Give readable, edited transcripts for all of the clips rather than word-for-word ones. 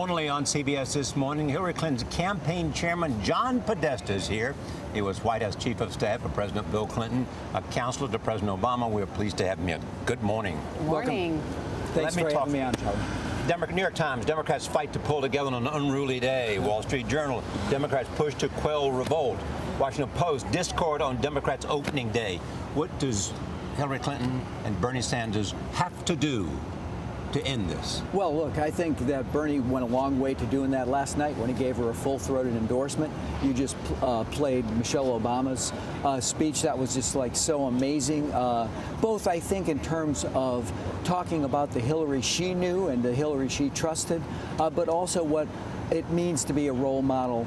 Only on CBS this morning, Hillary Clinton's campaign chairman, John Podesta, is here. He was White House Chief of Staff for President Bill Clinton, a counselor to President Obama. We're pleased to have him here. Good morning. Morning. Thanks for having me on, Charlie. New York Times, Democrats fight to pull together on an unruly day. Wall Street Journal, Democrats push to quell revolt. Washington Post, discord on Democrats' opening day. What does Hillary Clinton and Bernie Sanders have to do to end this? Well, look, I think that Bernie went a long way to doing that last night when he gave her a full-throated endorsement. You just played Michelle Obama's speech. That was just like so amazing. Both, I think, in terms of talking about the Hillary she knew and the Hillary she trusted, but also what it means to be a role model,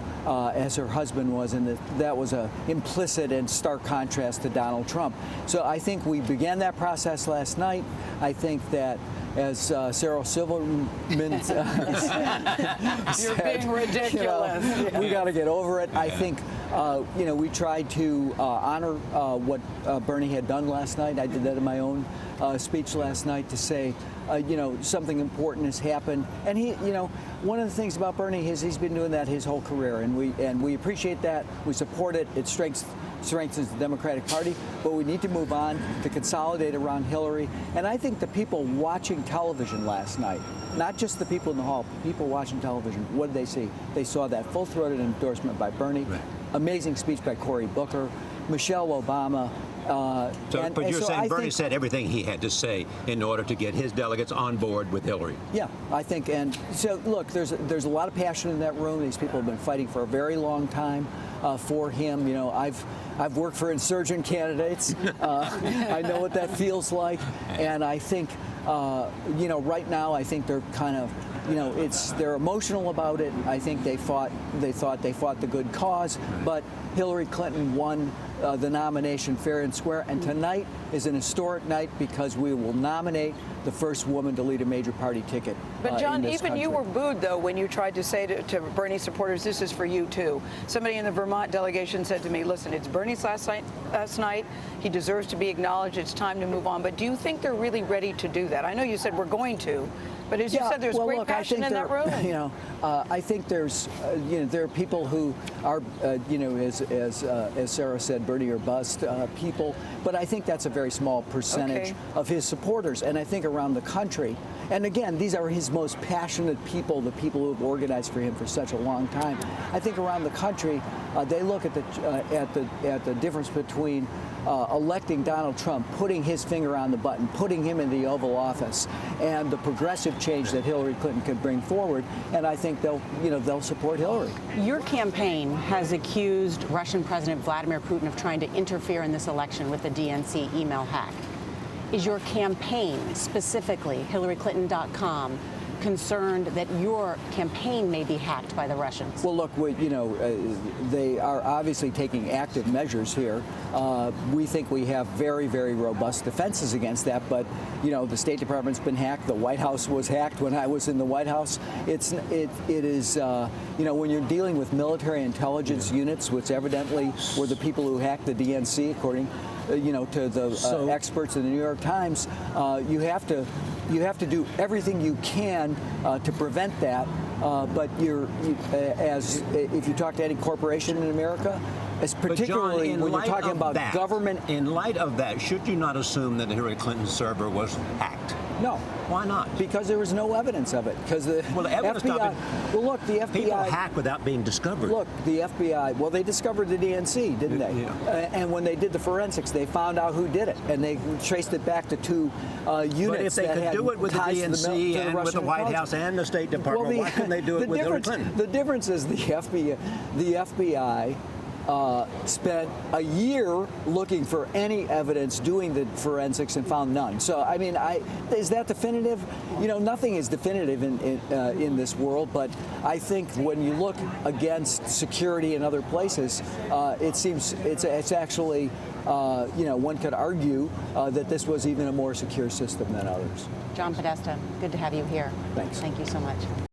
as her husband was, and that was a implicit and stark contrast to Donald Trump. So I think we began that process last night. I think that, as Sarah Silverman You're being ridiculous. We got to get over it. I think, we tried to honor what Bernie had done last night. I did that in my own speech last night to say, something important has happened. And he, one of the things about Bernie is he's been doing that his whole career, and we appreciate that. We support it. It strengthens the Democratic Party, but we need to move on to consolidate around Hillary. And I think the people watching television last night, not just the people in the hall, people watching television, what did they see? They saw that full-throated endorsement by Bernie, right. Amazing speech by Cory Booker, Michelle Obama. But you're saying Bernie said everything he had to say in order to get his delegates on board with Hillary. Yeah, I think. And so, look, there's a lot of passion in that room. These people have been fighting for a very long time for him. I've worked for insurgent candidates. I know what that feels like. And I think, right now, I think they're kind of, they're emotional about it. I think they thought they fought the good cause, but Hillary Clinton won the nomination fair and square. And tonight is an historic night because we will nominate the first woman to lead a major party ticket. But John, even country. You were booed, though, when you tried to say to Bernie supporters, this is for you, too. Somebody in the Vermont delegation said to me, listen, it's Bernie's last night. He deserves to be acknowledged. It's time to move on. But do you think they're really ready to do that? I know you said we're going to. But as you said, there's great passion in that room. I think there's, there are people who are, as Sarah said, Bernie or bust people. But I think that's a very small percentage of his supporters. And I think around the country, and again, these are his most passionate people, the people who have organized for him for such a long time. I think around the country, they look at the difference between electing Donald Trump, putting his finger on the button, putting him in the Oval Office, and the progressive change that Hillary Clinton could bring forward. And I think they'll support Hillary. Your campaign has accused Russian President Vladimir Putin of trying to interfere in this election with the DNC email hack. Is your campaign, specifically HillaryClinton.com, concerned that your campaign may be hacked by the Russians? Well, look, they are obviously taking active measures here. We think we have very, very robust defenses against that. But, the State Department's been hacked. The White House was hacked when I was in the White House. It is, when you're dealing with military intelligence units, which evidently were the people who hacked the DNC, according to the experts in the New York Times, you have to do everything you can to prevent that. But if you talk to any corporation in America, particularly John, when you're talking about government. In light of that, should you not assume that the Hillary Clinton server was hacked? No. Why not? Because there was no evidence of it. Because the evidence FBI. Well, look, the FBI. People hack without being discovered. Look, the FBI. Well, they discovered the DNC, didn't they? Yeah. And when they did the forensics, they found out who did it, and they traced it back to two units. But if they could do it with the DNC and with the White House and the State Department, why couldn't they do it with Hillary Clinton? The difference is the FBI spent a year looking for any evidence, doing the forensics, and found none. So, is that definitive? Nothing is definitive in this world. But I think when you look against security in other places, it seems it's actually, one could argue that this was even a more secure system than others. John Podesta, good to have you here. Thanks. Thank you so much.